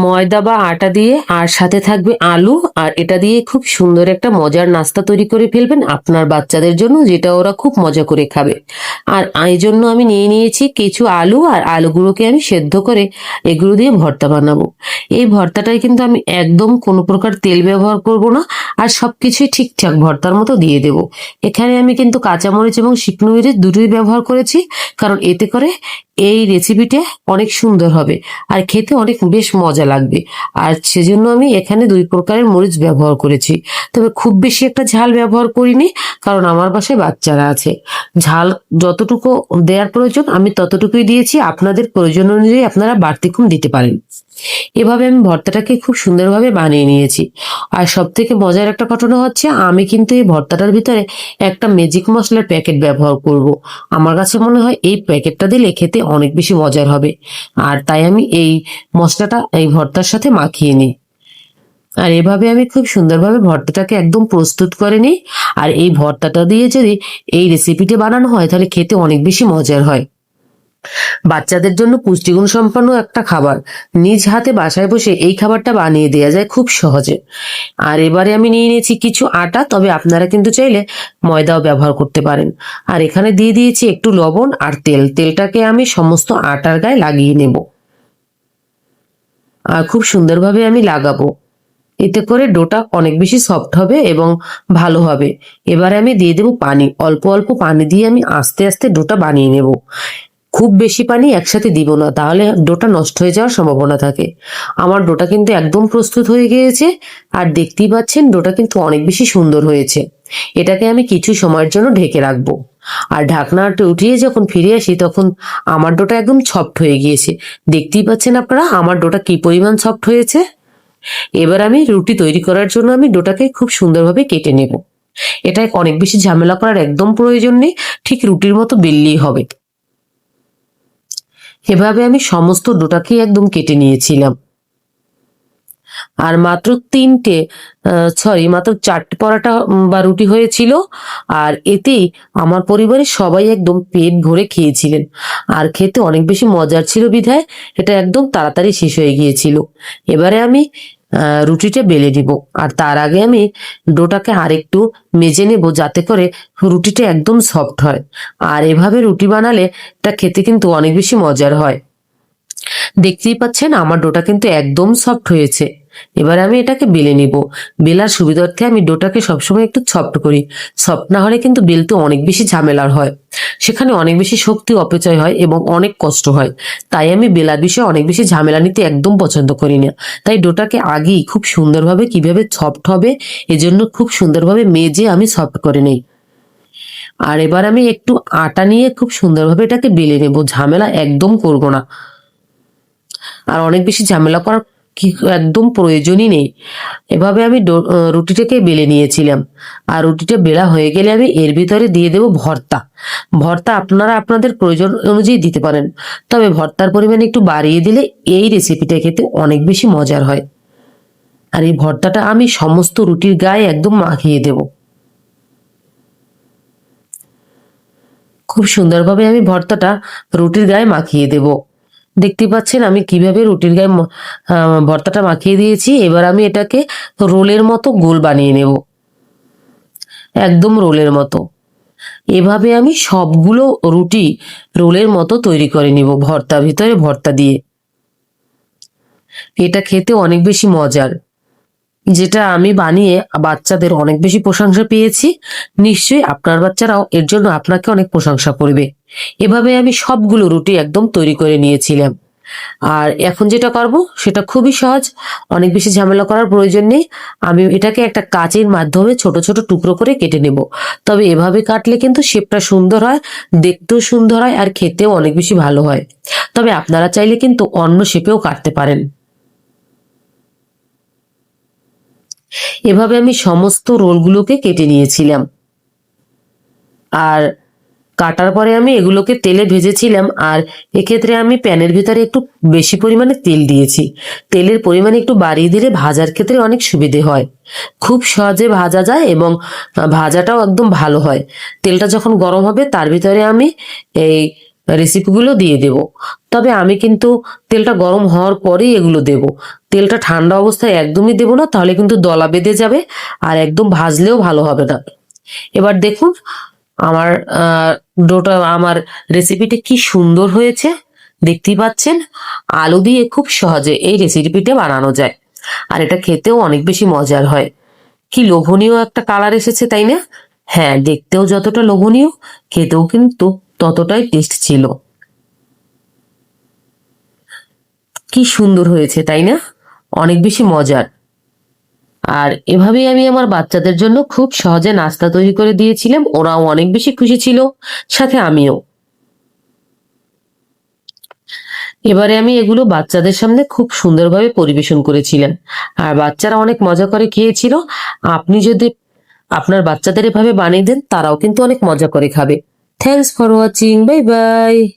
ময়দা বা আটা দিয়ে আর সাথে থাকবে আলু, আর এটা দিয়ে খুব সুন্দর একটা মজার নাস্তা তৈরি করে ফেলবেন আপনার বাচ্চাদের জন্য, যেটা ওরা খুব মজা করে খাবে। আর এই জন্য আমি নিয়ে নিয়েছি কিছু আলু, আর আলুগুলোকে আমি সেদ্ধ করে এগুলো দিয়ে ভর্তা বানাবো। এই ভর্তাটায় কিন্তু আমি একদম কোনো প্রকার তেল ব্যবহার করব না, আর সবকিছুই ঠিকঠাক ভর্তার মতো দিয়ে দেব। এখানে আমি কিন্তু কাঁচামরিচ এবং শুকনো মরিচ দুটোই ব্যবহার করেছি, কারণ এতে করে এই রেসিপিটা অনেক সুন্দর হবে আর খেতে অনেক বেশ মজা লাগবে। আর সেজন্য আমি এখানে দুই প্রকারের মরিচ ব্যবহার করেছি, তবে খুব বেশি একটা ঝাল ব্যবহার করিনি, কারণ আমার বাসায় বাচ্চারা আছে। ঝাল যতটুকু দেওয়ার প্রয়োজন আমি ততটুকুই দিয়েছি, আপনাদের প্রয়োজন অনুযায়ী আপনারা বাড়তি কম দিতে পারেন। এভাবে আমি ভর্তাটাকে খুব সুন্দরভাবে বানিয়ে নিয়েছি। আর সব থেকে মজার একটা ঘটনা হচ্ছে, আমি কিন্তু এই ভর্তাটার ভিতরে একটা ম্যাজিক মশলার প্যাকেট ব্যবহার করব। আমার কাছে মনে হয় এই প্যাকেটটা দিলে খেতে অনেক বেশি মজার হবে, আর তাই আমি এই মশলাটা এই ভর্তার সাথে মাখিয়ে নিই। আর এভাবে আমি খুব সুন্দরভাবে ভর্তাটাকে একদম প্রস্তুত করে নিই। আর এই ভর্তাটা দিয়ে যদি এই রেসিপিটা বানানো হয় তাহলে খেতে অনেক বেশি মজার হয়। বাচ্চাদের জন্য পুষ্টিগুণ সম্পন্ন একটা খাবার, নিজ হাতে বাসায় বসে এই খাবারটা বানিয়ে দেওয়া যায় খুব সহজে। আর এবারে আমি নিয়ে নিয়েছি কিছু আটা, তবে আপনারা কিন্তু চাইলে ময়দাও ব্যবহার করতে পারেন। আর এখানে দিয়ে দিয়েছি একটু লবণ আর তেল। তেলটাকে আমি সমস্ত আটার গায়ে লাগিয়ে নেব, আর খুব সুন্দরভাবে আমি লাগাবো। এতে করে ডোটা অনেক বেশি সফট হবে এবং ভালো হবে। এবারে আমি দিয়ে দেবো পানি, অল্প অল্প পানি দিয়ে আমি আস্তে আস্তে ডোটা বানিয়ে নেব। খুব বেশি পানি একসাথে দিব না, তাহলে ডোটা নষ্ট হয়ে যাওয়ার সম্ভাবনা থাকে। আমার ডোটা কিন্তু একদম প্রস্তুত হয়ে গিয়েছে, আর দেখতেই পাচ্ছেন ডোটা কিন্তু অনেক বেশি সুন্দর হয়েছে। এটাকে আমি কিছু সময়ের জন্য ঢেকে রাখবো। আর ঢাকনাটা উঠিয়ে যখন ফিরে আসি তখন আমার ডোটা একদম সফট হয়ে গিয়েছে। দেখতেই পাচ্ছেন আপনারা আমার ডোটা কি পরিমাণ সফট হয়েছে। এবার আমি রুটি তৈরি করার জন্য আমি ডোটাকে খুব সুন্দরভাবে কেটে নেব। এটা অনেক বেশি ঝামেলা করার একদম প্রয়োজন নেই, ঠিক রুটির মতো বেললেই হবে। এভাবে আমি সমস্ত ডোটাকেই একদম কেটে নিয়েছিলাম। আর মাত্র তিনটে, মাত্র চারটে পরোটা বা রুটি হয়েছিল। আর এতেই আমার পরিবারের সবাই একদম পেট ভরে খেয়েছিলেন। আর খেতে অনেক বেশি মজার ছিল বিধায় এটা একদম তাড়াতাড়ি শেষ হয়ে গিয়েছিল। এবারে আমি রুটিটা বেলে নিব, আর তার আগে আমি ডোটাকে আরেকটু মেজে নেব যাতে করে রুটিটা একদম সফট হয়। আর এভাবে রুটি বানালে এটা খেতে কিন্তু অনেক বেশি মজার হয়। দেখতেই পাচ্ছেন আমার ডোটা কিন্তু একদম সফট হয়েছে। এবার আমি এটাকে বেলে নিব। বেলার সুবিধার্থে আমি ডোটাকে সবসময় একটু সফট করি। সফট না হলে কিন্তু বেলতে অনেক বেশি ঝামেলার হয়, সেখানে অনেক বেশি শক্তি অপচয় হয় এবং অনেক কষ্ট হয়। তাই আমি বেলার বিষয়ে অনেক বেশি ঝামেলা নিতে একদম পছন্দ করি না। তাই ডোটাকে আগেই খুব সুন্দরভাবে কিভাবে সফট হবে এজন্য খুব সুন্দরভাবে মেজে আমি সফট করে নেই। আর এবার আমি একটু আটা নিয়ে খুব সুন্দরভাবে এটাকে বেলে নেব, ঝামেলা একদম করব না। আর অনেক বেশি ঝামেলা করার কি একদম প্রয়োজনই নেই। এভাবে আমি রুটিটাকে বেলে নিয়েছিলাম। আর রুটিটা বেলা হয়ে গেলে আমি এর ভিতরে দিয়ে দেব ভর্তা। ভর্তা আপনারা আপনাদের প্রয়োজন অনুযায়ী দিতে পারেন, তবে ভর্তার পরিমাণ একটু বাড়িয়ে দিলে এই রেসিপিটা খেতে অনেক বেশি মজার হয়। আর এই ভর্তাটা আমি সমস্ত রুটির গায়ে একদম মাখিয়ে দেব। খুব সুন্দরভাবে আমি ভর্তাটা রুটির গায়ে মাখিয়ে দেব। দেখতে পাচ্ছেন আমি কিভাবে রুটির গায়ে ভর্তাটা মাখিয়ে দিয়েছি। এবার আমি এটাকে রোলের মতো গোল বানিয়ে নেব, একদম রোলের মতো। এভাবে আমি সবগুলো রুটি রোলের মতো তৈরি করে নিব ভর্তা ভিতরে ভর্তা দিয়ে। এটা খেতে অনেক বেশি মজার, যেটা আমি বানিয়ে বাচ্চাদের অনেক বেশি প্রশংসা পেয়েছি। নিশ্চয়ই আপনার বাচ্চারাও এর জন্য আপনাকে অনেক প্রশংসা করবে। এভাবে আমি সবগুলো রুটি একদম তৈরি করে নিয়েছিলাম। আর এখন যেটা করব সেটা খুবই সহজ, অনেক বেশি ঝামেলা করার প্রয়োজন নেই। আমি এটাকে একটা কাঁচির মাধ্যমে ছোট ছোট টুকরো করে কেটে নেব। তবে এভাবে কাটলে কিন্তু শেপটা সুন্দর হয়, দেখতেও সুন্দর হয়, আর খেতেও অনেক বেশি ভালো হয়। তবে আপনারা চাইলে কিন্তু অন্য শেপেও কাটতে পারেন। এভাবে আমি সমস্ত রোলগুলোকে কেটে নিয়েছিলাম। আর কাটার পরে আমি এগুলোকে তেলে ভেজেছিলাম। আর এক্ষেত্রে আমি প্যানের ভিতরে একটু বেশি পরিমাণে তেল দিয়েছি। তেলের পরিমাণ একটু বাড়িয়ে দিলে ভাজার ক্ষেত্রে অনেক সুবিধে হয়, খুব সহজে ভাজা যায় এবং ভাজাটাও একদম ভালো হয়। তেলটা যখন গরম হবে তার ভিতরে আমি এই রেসিপিগুলো দিয়ে দেব। তবে আমি কিন্তু তেলটা গরম হওয়ার পরেই এগুলো দেব। তেলটা ঠান্ডা অবস্থায় একদমই দেব না, তাহলে কিন্তু দলা বেঁধে যাবে আর একদম ভাজলেও ভালো হবে না। এবার দেখুন আমার ডোটা, আমার রেসিপিটা কি সুন্দর হয়েছে, দেখতেই পাচ্ছেন। আলু দিয়ে খুব সহজে এই রেসিপিটা বানানো যায়, আর এটা খেতেও অনেক বেশি মজার হয়। কি লোভনীয় একটা কালার এসেছে, তাই না? হ্যাঁ, দেখতেও যতটা লোভনীয়, খেতেও কিন্তু ততটাই টেস্ট ছিল। কি সুন্দর হয়েছে, তাই না? অনেক বেশি মজার। আর এভাবেই আমি আমার বাচ্চাদের জন্য খুব সহজে নাস্তা তৈরি করে দিয়েছিলাম, ওরাও অনেক বেশি খুশি ছিল, সাথে আমিও। এবারে আমি এগুলো বাচ্চাদের সামনে খুব সুন্দরভাবে পরিবেশন করেছিলাম, আর বাচ্চারা অনেক মজা করে খেয়েছিল। আপনি যদি আপনার বাচ্চাদের এভাবে বানিয়ে দেন, তারাও কিন্তু অনেক মজা করে খাবে। Thanks for watching, bye bye.